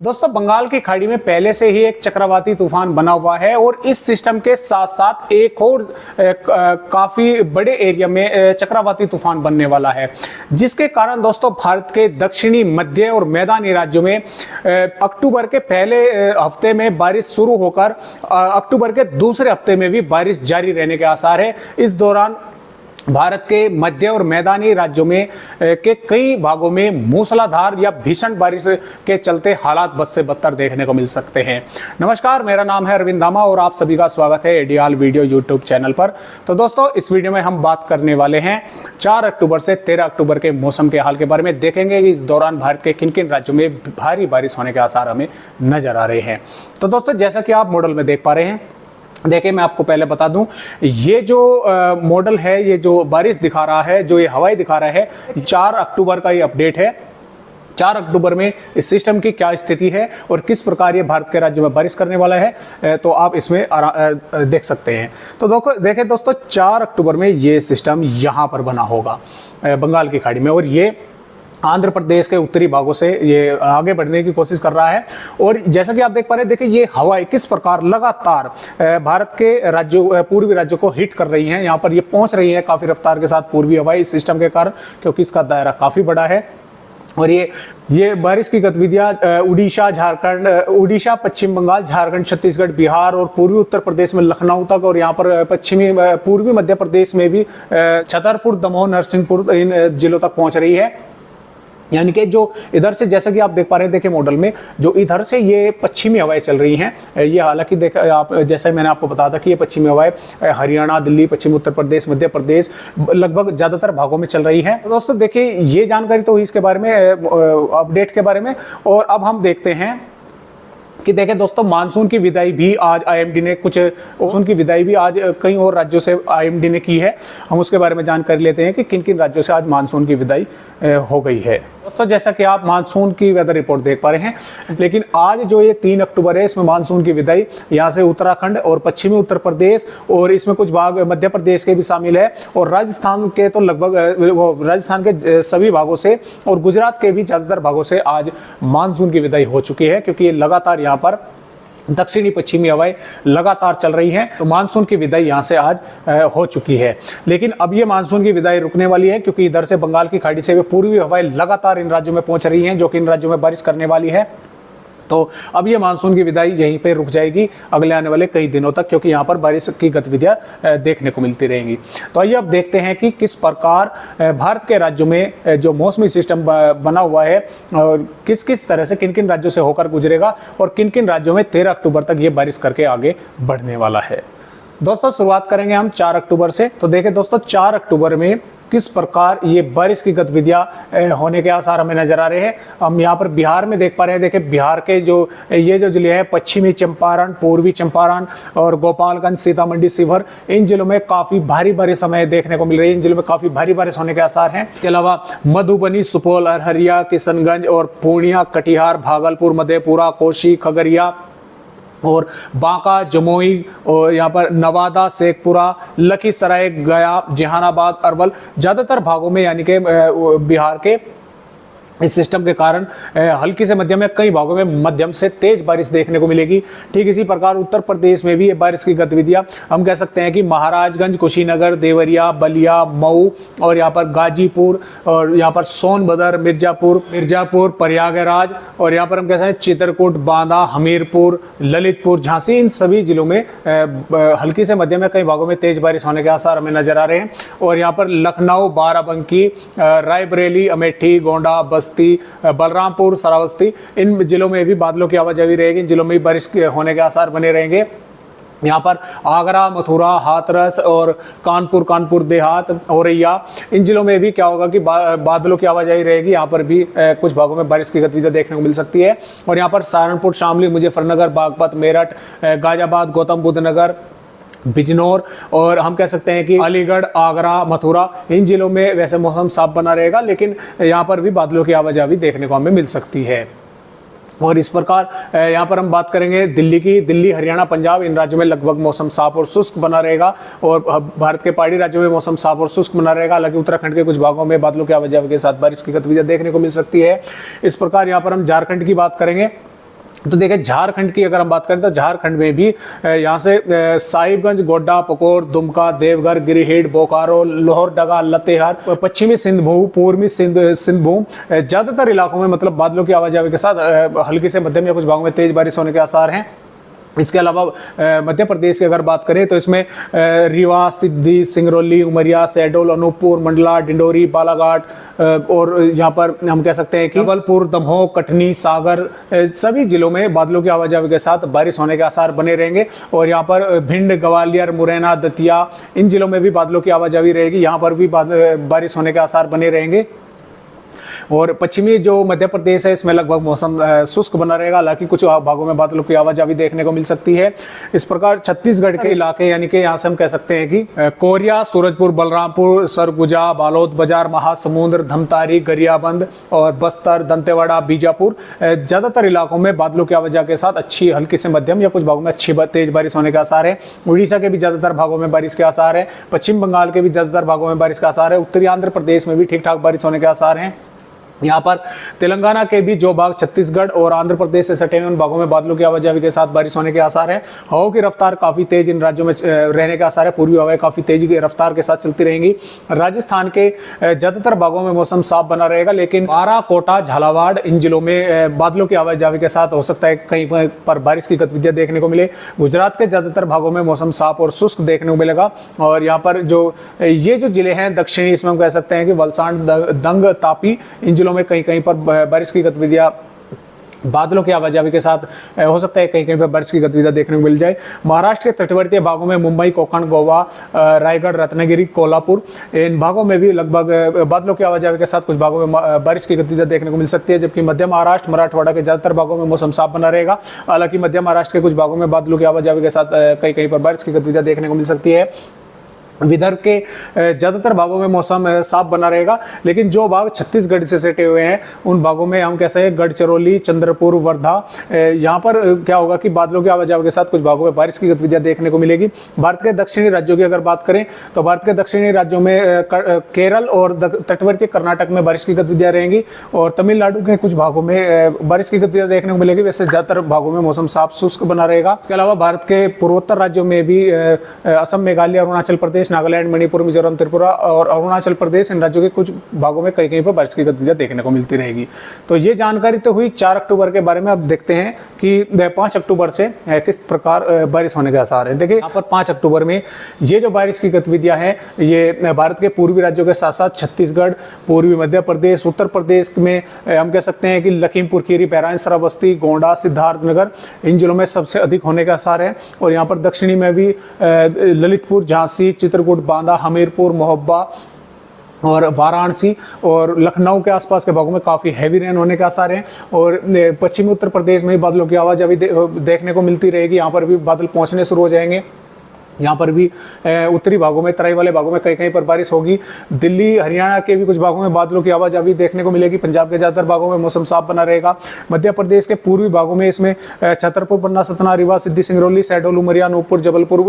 दोस्तों बंगाल की खाड़ी में पहले से ही एक चक्रवाती तूफान बना हुआ है और इस सिस्टम के साथ साथ एक और काफी बड़े एरिया में चक्रवाती तूफान बनने वाला है, जिसके कारण दोस्तों भारत के दक्षिणी, मध्य और मैदानी राज्यों में अक्टूबर के पहले हफ्ते में बारिश शुरू होकर अक्टूबर के दूसरे हफ्ते में भी बारिश जारी रहने के आसार है। इस दौरान भारत के मध्य और मैदानी राज्यों में के कई भागों में मूसलाधार या भीषण बारिश के चलते हालात बद से बदतर देखने को मिल सकते हैं। नमस्कार, मेरा नाम है अरविंद धामा और आप सभी का स्वागत है एडियाल वीडियो यूट्यूब चैनल पर। तो दोस्तों इस वीडियो में हम बात करने वाले हैं 4 अक्टूबर से 13 अक्टूबर के मौसम के हाल के बारे में। देखेंगे कि इस दौरान भारत के किन किन राज्यों में भारी बारिश होने के आसार हमें नजर आ रहे हैं। तो दोस्तों जैसा कि आप मॉडल में देख पा रहे हैं, देखिए मैं आपको पहले बता दूं, ये जो मॉडल है, ये जो बारिश दिखा रहा है, जो ये हवाएं दिखा रहा है, 4 अक्टूबर का ये अपडेट है। 4 अक्टूबर में इस सिस्टम की क्या स्थिति है और किस प्रकार ये भारत के राज्यों में बारिश करने वाला है, तो आप इसमें देख सकते हैं। तो देखें दोस्तों, 4 अक्टूबर में ये सिस्टम यहाँ पर बना होगा बंगाल की खाड़ी में, और ये आंध्र प्रदेश के उत्तरी भागों से ये आगे बढ़ने की कोशिश कर रहा है। और जैसा कि आप देख पा रहे हैं, देखिए ये हवाएं किस प्रकार लगातार भारत के राज्यों, पूर्वी राज्यों को हिट कर रही हैं। यहाँ पर ये पहुंच रही है काफी रफ्तार के साथ पूर्वी हवाएं इस सिस्टम के कारण, क्योंकि इसका दायरा काफी बड़ा है। और ये बारिश की गतिविधियां उड़ीसा, पश्चिम बंगाल, झारखंड, छत्तीसगढ़, बिहार और पूर्वी उत्तर प्रदेश में लखनऊ तक, और यहाँ पर पूर्वी मध्य प्रदेश में भी छतरपुर, दमोह, नरसिंहपुर इन जिलों तक पहुंच रही है। यानी कि जो इधर से, जैसा कि आप देख पा रहे हैं, देखिए मॉडल में जो इधर से ये पश्चिमी हवाएं चल रही हैं, ये हालांकि देख आप, जैसे मैंने आपको बताया था कि ये पश्चिमी हवाएं हरियाणा, दिल्ली, पश्चिम उत्तर प्रदेश, मध्य प्रदेश, लगभग ज्यादातर भागों में चल रही है। तो दोस्तों देखिए ये जानकारी तो हुई इसके बारे में, अपडेट के बारे में। और अब हम देखते हैं कि देखें दोस्तों, मानसून की विदाई भी आज आईएमडी ने मानसून की विदाई भी आज कई और राज्यों से आईएमडी ने की है। हम उसके बारे में जानकारी लेते हैं कि किन किन राज्यों से आज मानसून की विदाई हो गई है। दोस्तों जैसा कि आप मानसून की वेदर रिपोर्ट देख पा रहे हैं, लेकिन आज जो ये 3 अक्टूबर है, इसमें मानसून की विदाई यहाँ से उत्तराखंड और पश्चिमी उत्तर प्रदेश, और इसमें कुछ भाग मध्य प्रदेश के भी शामिल है, और राजस्थान के तो लगभग राजस्थान के सभी भागों से और गुजरात के भी ज्यादातर भागों से आज मानसून की विदाई हो चुकी है, क्योंकि ये लगातार यहाँ पर दक्षिणी पश्चिमी हवाएं लगातार चल रही हैं। तो मानसून की विदाई यहां से आज हो चुकी है। लेकिन अब ये मानसून की विदाई रुकने वाली है, क्योंकि इधर से बंगाल की खाड़ी से पूर्वी हवाएं लगातार इन राज्यों में पहुंच रही हैं, जो कि इन राज्यों में बारिश करने वाली है। तो अब ये मानसून की विदाई यहीं पे रुक जाएगी अगले आने वाले कई दिनों तक, क्योंकि यहाँ पर बारिश की गतिविधियां देखने को मिलती रहेंगी। तो आइए अब देखते हैं कि किस प्रकार भारत के राज्यों में जो मौसमी सिस्टम बना हुआ है, और किस किस तरह से किन किन राज्यों से होकर गुजरेगा, और किन किन राज्यों में 13 अक्टूबर तक ये बारिश करके आगे बढ़ने वाला है। दोस्तों शुरुआत करेंगे हम 4 अक्टूबर से। तो देखें दोस्तों, 4 अक्टूबर में किस प्रकार ये बारिश की गतिविधियां होने के आसार हमें नजर आ रहे हैं। हम यहाँ पर बिहार में देख पा रहे हैं। देखिए बिहार के जो जिले हैं, पश्चिमी चंपारण, पूर्वी चंपारण और गोपालगंज, सीतामढ़ी, शिवहर, इन जिलों में काफी भारी बारिश हमें देखने को मिल रही है। इन जिलों में काफी भारी बारिश होने के आसार हैं। इसके अलावा मधुबनी, सुपौल, अररिया, किशनगंज और पूर्णिया, कटिहार, भागलपुर, मधेपुरा, कोसी, खगड़िया और बांका, जमुई, और यहाँ पर नवादा, शेखपुरा, लखीसराय, गया, जहानाबाद, अरवल, ज्यादातर भागों में यानी कि बिहार के इस सिस्टम के कारण हल्की से मध्यम में, कई भागों में मध्यम से तेज बारिश देखने को मिलेगी। ठीक इसी प्रकार उत्तर प्रदेश में भी ये बारिश की गतिविधियां हम कह सकते हैं कि महाराजगंज, कुशीनगर, देवरिया, बलिया, मऊ और यहाँ पर गाजीपुर, और यहाँ पर सोनभद्र, मिर्जापुर, प्रयागराज, और यहाँ पर हम कह सकते हैं चित्रकूट, बांदा, हमीरपुर, ललितपुर, झांसी, इन सभी जिलों में हल्की से मध्यम में कई भागों में तेज बारिश होने के आसार हमें नजर आ रहे हैं। और यहाँ पर लखनऊ, बाराबंकी, रायबरेली, अमेठी, गोंडा, बस्ती, बलरामपुर, श्रावस्ती, इन जिलों में भी बादलों की आवाजाही रहेगी। इन जिलों में भी बारिश होने के आसार बने रहेंगे। यहाँ पर आगरा, मथुरा, हाथरस और कानपुर देहात, औरैया, इन जिलों में भी क्या होगा कि बादलों की आवाजाही रहेगी। यहाँ पर भी कुछ भागों में बारिश की गतिविधियां देखने को मिल सकती है। और यहाँ पर सहारनपुर, शामली, मुजफ्फरनगर, बागपत, मेरठ, गाजियाबाद, गौतम बुद्ध नगर, बिजनौर, और हम कह सकते हैं कि अलीगढ़, आगरा, मथुरा, इन जिलों में वैसे मौसम साफ बना रहेगा, लेकिन यहाँ पर भी बादलों की आवाजाही देखने को हमें मिल सकती है। और इस प्रकार यहाँ पर हम बात करेंगे दिल्ली की। दिल्ली, हरियाणा, पंजाब, इन राज्यों में लगभग मौसम साफ और शुष्क बना रहेगा, और भारत के पहाड़ी राज्यों में मौसम साफ और शुष्क बना रहेगा। हालांकि उत्तराखंड के कुछ भागों में बादलों की आवाजाही के साथ बारिश की गतिविधियां देखने को मिल सकती है। इस प्रकार यहाँ पर हम झारखंड की बात करेंगे। तो देखिए झारखंड की अगर हम बात करें तो झारखंड में भी यहाँ से साहिबगंज, गोड्डा, पकोर, दुमका, देवघर, गिरिडीह, बोकारो, लोहरदगा, लातेहार, पश्चिमी सिंहभूम, पूर्वी सिंहभूम ज्यादातर इलाकों में मतलब बादलों की आवाजाही के साथ हल्की से मध्यम या कुछ भागों में तेज बारिश होने के आसार हैं। इसके अलावा मध्य प्रदेश की अगर बात करें तो इसमें रीवा, सिद्धि, सिंगरौली, उमरिया, शहडोल, अनूपपुर, मंडला, डिंडोरी, बालाघाट और यहाँ पर हम कह सकते हैं कि जबलपुर, दमोह, कटनी, सागर सभी जिलों में बादलों की आवाजाही के साथ बारिश होने के आसार बने रहेंगे। और यहाँ पर भिंड, ग्वालियर, मुरैना, दतिया इन जिलों में भी बादलों की आवाजाही रहेगी, यहाँ पर भी बारिश होने के आसार बने रहेंगे। और पश्चिमी जो मध्य प्रदेश है इसमें लगभग मौसम शुष्क बना रहेगा, हालांकि कुछ भागों में बादलों की आवाजाही देखने को मिल सकती है। इस प्रकार छत्तीसगढ़ के इलाके यानी कि यहाँ से हम कह सकते हैं कि कोरिया, सूरजपुर, बलरामपुर, सरगुजा, बालोद बाजार, महासमुंद, धमतारी, गरियाबंद और बस्तर, दंतेवाड़ा, बीजापुर ज्यादातर इलाकों में बादलों की आवाजाही के साथ अच्छी हल्की से मध्यम या कुछ भागों में अच्छी तेज बारिश होने के आसार है। उड़ीसा के भी ज्यादातर भागों में बारिश के आसार है। पश्चिम बंगाल के भी ज्यादातर भागों में बारिश का आसार है। उत्तरी आंध्र प्रदेश में भी ठीक ठाक बारिश होने के आसार हैं। यहाँ पर तेलंगाना के भी जो भाग छत्तीसगढ़ और आंध्र प्रदेश से सटे हुए उन भागों में बादलों की आवाजाही के साथ बारिश होने के आसार है। हवाओं की रफ्तार काफी तेज इन राज्यों में रहने का आसार है। पूर्वी हवाएं काफी तेज की रफ्तार के साथ चलती रहेंगी। राजस्थान के ज्यादातर भागों में मौसम साफ बना रहेगा, लेकिन बारा, कोटा, झालावाड़ इन जिलों में बादलों की आवाजाही के साथ हो सकता है कहीं पर बारिश की गतिविधियां देखने को मिले। गुजरात के ज्यादातर भागों में मौसम साफ और शुष्क देखने को मिलेगा। और यहाँ पर जो ये जो जिले हैं दक्षिणी, इसमें हम कह सकते हैं कि वलसाड, दंग, तापी इन जिलों में कहीं कहीं पर बारिश की गतिविधियां बादलों की आवाजाही के साथ हो सकता है कहीं कहीं पर बारिश की गतिविधियां देखने को मिल जाए। महाराष्ट्र के तटवर्तीय भागों में मुंबई, कोकण, गोवा, रायगढ़, रत्नागिरी, कोल्हापुर इन भागों में भी लगभग बादलों की आवाजाही के साथ कुछ भागों में बारिश की गतिविधियां देखने को मिल सकती है। जबकि मध्य महाराष्ट्र, मराठवाड़ा के ज्यादातर भागों में मौसम साफ बना रहेगा। हालांकि मध्य महाराष्ट्र के कुछ भागों में बादलों की आवाजाही के साथ कहीं कहीं पर बारिश की गतिविधियां देखने को मिल सकती है। विदर्भ के ज्यादातर भागों में मौसम साफ बना रहेगा, लेकिन जो भाग छत्तीसगढ़ से सटे हुए हैं उन भागों में हम कैसे गढ़चिरौली, चंद्रपुर, वर्धा यहाँ पर क्या होगा कि बादलों की आवाजाही के साथ कुछ भागों में बारिश की गतिविधियां देखने को मिलेगी। भारत के दक्षिणी राज्यों की अगर बात करें तो भारत के दक्षिणी राज्यों में केरल और तटवर्ती कर्नाटक में बारिश की गतिविधियां रहेंगी और तमिलनाडु के कुछ भागों में बारिश की गतिविधियां देखने को मिलेगी। वैसे ज्यादातर भागों में मौसम साफ शुष्क बना रहेगा। इसके अलावा भारत के पूर्वोत्तर राज्यों में भी असम, मेघालय, अरुणाचल प्रदेश, नागालैंड, मणिपुर, मिजोरम, त्रिपुरा और अरुणाचल प्रदेश इन राज्यों के कुछ भागों में कहीं कहीं पर बारिश की गतिविधियां देखने को मिलती रहेगी। तो ये जानकारी तो हुई 4 अक्टूबर के बारे में। अब देखते हैं कि 5 अक्टूबर से किस प्रकार बारिश होने के आसार है। देखिए यहाँ पर 5 अक्टूबर में ये जो बारिश की गतिविधियां हैं ये भारत के पूर्वी राज्यों के साथ साथ छत्तीसगढ़, पूर्वी मध्य प्रदेश, उत्तर प्रदेश में हम कह सकते हैं कि लखीमपुर खीरी, बहराइच, श्रावस्ती, गोंडा, सिद्धार्थनगर इन जिलों में सबसे अधिक होने का आसार है। और यहाँ पर दक्षिणी में भी ललितपुर, झांसी, चित्रकूट, बांदा, हमीरपुर, मोहब्बा और वाराणसी और लखनऊ के आसपास के भागों में काफ़ी हैवी रेन होने के आसार हैं। और पश्चिमी उत्तर प्रदेश में बादलों की आवाजाही देखने को मिलती रहेगी। यहाँ पर भी बादल पहुँचने शुरू हो जाएंगे। यहाँ पर भी उत्तरी भागों में, तराई वाले भागों में कहीं कहीं पर बारिश होगी। दिल्ली, हरियाणा के भी कुछ भागों में बादलों की आवाजाही देखने को मिलेगी। पंजाब के ज़्यादातर भागों में मौसम साफ बना रहेगा। मध्य प्रदेश के पूर्वी भागों में इसमें छतरपुर, पन्ना, सतना, रीवा, सिद्धि, सिंगरौली, शहडोल, उमरिया, अनूपपुर, जबलपुर,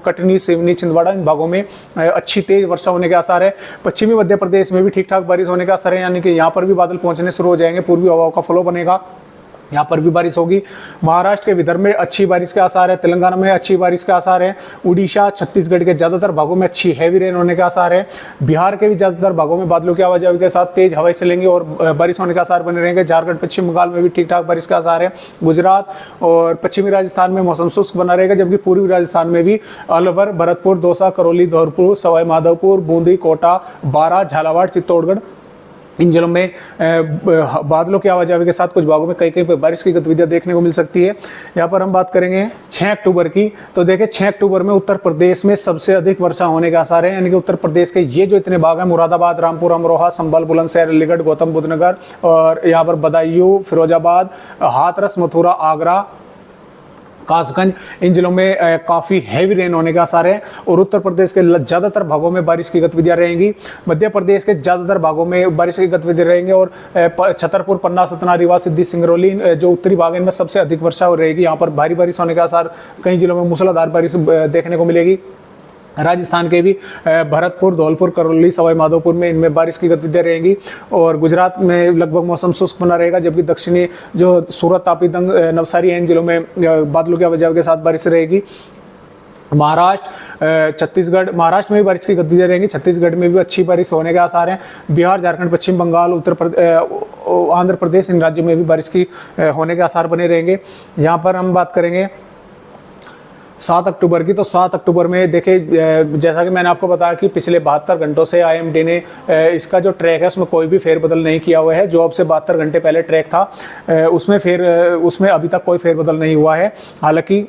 कटनी, सिवनी, छिंदवाड़ा इन भागों में अच्छी तेज वर्षा होने के आसार है। पश्चिमी मध्य प्रदेश में भी ठीक ठाक बारिश होने का आसार है, यानी कि यहाँ पर भी बादल पहुँचने शुरू हो जाएंगे। पूर्वी हवाओं का फ्लो बनेगा, यहाँ पर भी बारिश होगी। महाराष्ट्र के विदर्भ में अच्छी बारिश के आसार है। तेलंगाना में अच्छी बारिश के आसार है। उड़ीसा, छत्तीसगढ़ के ज्यादातर भागों में अच्छी हैवी रेन होने के आसार है। बिहार के भी ज्यादातर भागों में बादलों की आवाजाही के साथ तेज हवाएं चलेंगी और बारिश होने के आसार बने रहेंगे। झारखंड, पश्चिम बंगाल में भी ठीक ठाक बारिश का आसार है। गुजरात और पश्चिमी राजस्थान में मौसम शुष्क बना रहेगा, जबकि पूर्वी राजस्थान में भी अलवर, भरतपुर, दौसा, करौली, धौलपुर, सवाई माधोपुर, बूंदी, कोटा, बारा, झालावाड़, चित्तौड़गढ़ इन जिलों में बादलों की आवाजाही के साथ कुछ भागों में कहीं कहीं पर बारिश की गतिविधियां देखने को मिल सकती है। यहाँ पर हम बात करेंगे 6 अक्टूबर की। तो देखिए 6 अक्टूबर में उत्तर प्रदेश में सबसे अधिक वर्षा होने के आसार है, यानी कि उत्तर प्रदेश के ये जो इतने भाग हैं मुरादाबाद, रामपुर, अमरोहा, संभल, बुलंदशहर, अलीगढ़, गौतम बुद्ध नगर और यहाँ पर बदायूं, फिरोजाबाद, हाथरस, मथुरा, आगरा, कासगंज इन जिलों में काफ़ी हैवी रेन होने का आसार है। और उत्तर प्रदेश के ज़्यादातर भागों में बारिश की गतिविधियां रहेंगी। मध्य प्रदेश के ज़्यादातर भागों में बारिश की गतिविधियां रहेंगी और छतरपुर, पन्ना, सतना, रीवा, सिद्धि, सिंगरौली जो उत्तरी भाग इनमें सबसे अधिक वर्षा हो रहेगी। यहाँ पर भारी बारिश होने का आसार, कई जिलों में मूसलाधार बारिश देखने को मिलेगी। राजस्थान के भी भरतपुर, धौलपुर, करौली, सवाई माधोपुर में इनमें बारिश की गतिविधियां रहेंगी और गुजरात में लगभग मौसम शुष्क बना रहेगा, जबकि दक्षिणी जो सूरत, तापी, दंग, नवसारी इन जिलों में बादलों की आवाजाही के साथ बारिश रहेगी। महाराष्ट्र, छत्तीसगढ़, महाराष्ट्र में भी बारिश की गतिविधियां रहेंगी, छत्तीसगढ़ में भी अच्छी बारिश होने के आसार हैं। बिहार, झारखंड, पश्चिम बंगाल, उत्तर प्रदेश, आंध्र प्रदेश, इन राज्यों में भी बारिश की होने के आसार बने रहेंगे। यहाँ पर हम बात करेंगे 7 अक्टूबर की, तो 7 अक्टूबर में देखिए, जैसा कि मैंने आपको बताया कि पिछले 72 घंटों से IMD ने इसका जो ट्रैक है उसमें कोई भी फेरबदल नहीं किया हुआ है। जो अब से 72 घंटे पहले ट्रैक था उसमें अभी तक कोई फेरबदल नहीं हुआ है। हालांकि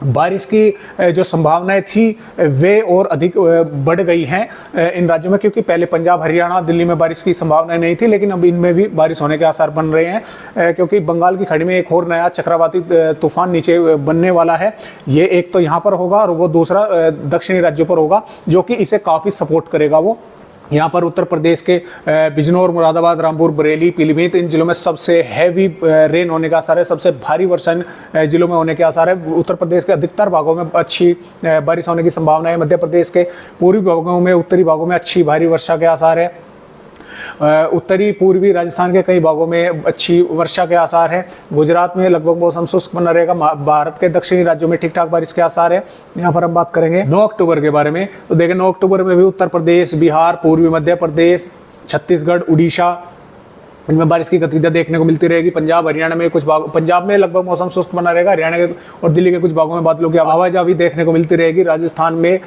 बारिश की जो संभावनाएं थी वे और अधिक बढ़ गई हैं इन राज्यों में, क्योंकि पहले पंजाब, हरियाणा, दिल्ली में बारिश की संभावनाएं नहीं थी, लेकिन अब इनमें भी बारिश होने के आसार बन रहे हैं, क्योंकि बंगाल की खाड़ी में एक और नया चक्रवाती तूफान नीचे बनने वाला है। ये एक तो यहाँ पर होगा और वो दूसरा दक्षिणी राज्यों पर होगा, जो कि इसे काफ़ी सपोर्ट करेगा। वो यहाँ पर उत्तर प्रदेश के बिजनौर, मुरादाबाद, रामपुर, बरेली, पीलीभीत, इन जिलों में सबसे हैवी रेन होने का आसार है, सबसे भारी वर्षण जिलों में होने के आसार है। उत्तर प्रदेश के अधिकतर भागों में अच्छी बारिश होने की संभावना है। मध्य प्रदेश के पूर्वी भागों में, उत्तरी भागों में अच्छी भारी वर्षा के आसार है। उत्तरी पूर्वी राजस्थान के कई भागों में अच्छी वर्षा के आसार है। गुजरात में लगभग मौसम शुष्क बना रहेगा। भारत के दक्षिणी राज्यों में ठीक ठाक बारिश के आसार है। यहाँ पर हम बात करेंगे 9 अक्टूबर के बारे में, तो देखें 9 अक्टूबर में भी उत्तर प्रदेश, बिहार, पूर्वी मध्य प्रदेश, छत्तीसगढ़, उड़ीसा, इनमें बारिश की गतिविधियां देखने को मिलती रहेगी। पंजाब, हरियाणा में कुछ भाग, पंजाब में लगभग मौसम शुष्क बना रहेगा। हरियाणा के और दिल्ली के कुछ भागों में बादलों की आवाजाही देखने को मिलती रहेगी। राजस्थान में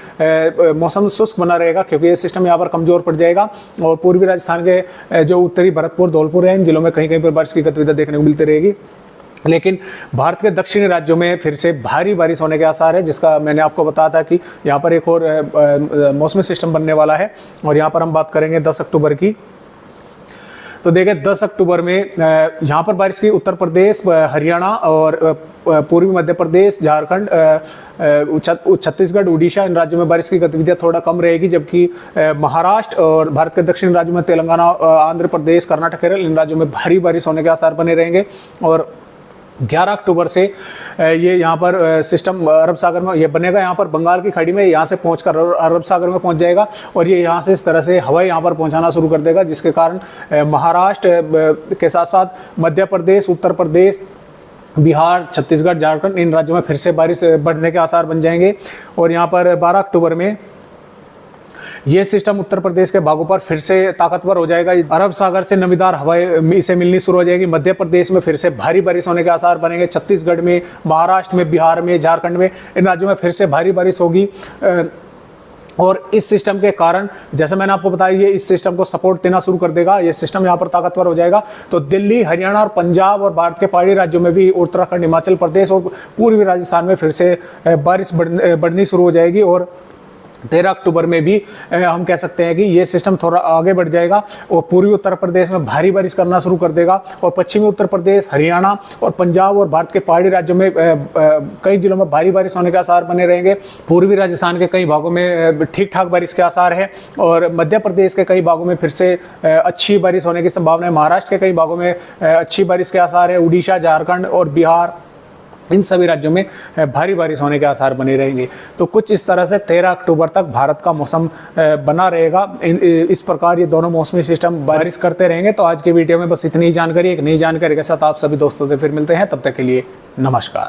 मौसम शुष्क बना रहेगा, क्योंकि ये सिस्टम यहाँ पर कमजोर पड़ जाएगा। और पूर्वी राजस्थान के जो उत्तरी भरतपुर, धौलपुर है, इन जिलों में कहीं कहीं पर बारिश की गतिविधियां देखने को मिलती रहेगी। लेकिन भारत के दक्षिणी राज्यों में फिर से भारी बारिश होने के आसार है, जिसका मैंने आपको बताया था कि यहाँ पर एक और मौसमी सिस्टम बनने वाला है। और यहाँ पर हम बात करेंगे 10 अक्टूबर की, तो देखें 10 अक्टूबर में यहाँ पर बारिश की उत्तर प्रदेश, हरियाणा और पूर्वी मध्य प्रदेश, झारखंड, छत्तीसगढ़, उड़ीसा, इन राज्यों में बारिश की गतिविधियां थोड़ा कम रहेगी, जबकि महाराष्ट्र और भारत के दक्षिणी राज्यों में तेलंगाना, आंध्र प्रदेश, कर्नाटक, केरल, इन राज्यों में भारी बारिश होने के आसार बने रहेंगे। और 11 अक्टूबर से ये यहाँ पर सिस्टम अरब सागर में ये बनेगा, यहाँ पर बंगाल की खाड़ी में, यहाँ से पहुंचकर अरब सागर में पहुंच जाएगा और ये यहाँ से इस तरह से हवाएं यहाँ पर पहुंचाना शुरू कर देगा, जिसके कारण महाराष्ट्र के साथ साथ मध्य प्रदेश, उत्तर प्रदेश, बिहार, छत्तीसगढ़, झारखंड, इन राज्यों में फिर से बारिश बढ़ने के आसार बन जाएंगे। और यहाँ पर 12 अक्टूबर में ये सिस्टम उत्तर प्रदेश के भागों पर फिर से ताकतवर हो जाएगा। अरब सागर से नमीदार हवाएं इसे मिलनी शुरू हो जाएगी। मध्य प्रदेश में फिर से भारी बारिश होने के आसार बनेंगे। छत्तीसगढ़ में, महाराष्ट्र में, बिहार में, झारखंड में, इन राज्यों में फिर से भारी बारिश होगी। और इस सिस्टम के कारण, जैसे मैंने आपको बताया, ये इस सिस्टम को सपोर्ट देना शुरू कर देगा। ये सिस्टम यहाँ पर ताकतवर हो जाएगा, तो दिल्ली, हरियाणा और पंजाब और भारत के पहाड़ी राज्यों में भी, उत्तराखंड, हिमाचल प्रदेश और पूर्वी राजस्थान में फिर से बारिश बढ़नी शुरू हो जाएगी। और 13 अक्टूबर में भी हम कह सकते हैं कि ये सिस्टम थोड़ा आगे बढ़ जाएगा और पूर्वी उत्तर प्रदेश में भारी बारिश करना शुरू कर देगा। और पश्चिमी उत्तर प्रदेश, हरियाणा और पंजाब और भारत के पहाड़ी राज्यों में कई जिलों में भारी बारिश होने के आसार बने रहेंगे। पूर्वी राजस्थान के कई भागों में ठीक ठाक बारिश के आसार है और मध्य प्रदेश के कई भागों में फिर से अच्छी बारिश होने की संभावना है। महाराष्ट्र के कई भागों में अच्छी बारिश के आसार है। उड़ीसा, झारखंड और बिहार, इन सभी राज्यों में भारी बारिश होने के आसार बने रहेंगे। तो कुछ इस तरह से 13 अक्टूबर तक भारत का मौसम बना रहेगा। इस प्रकार ये दोनों मौसमी सिस्टम बारिश करते रहेंगे। तो आज के वीडियो में बस इतनी ही जानकारी, एक नई जानकारी के साथ आप सभी दोस्तों से फिर मिलते हैं। तब तक के लिए नमस्कार।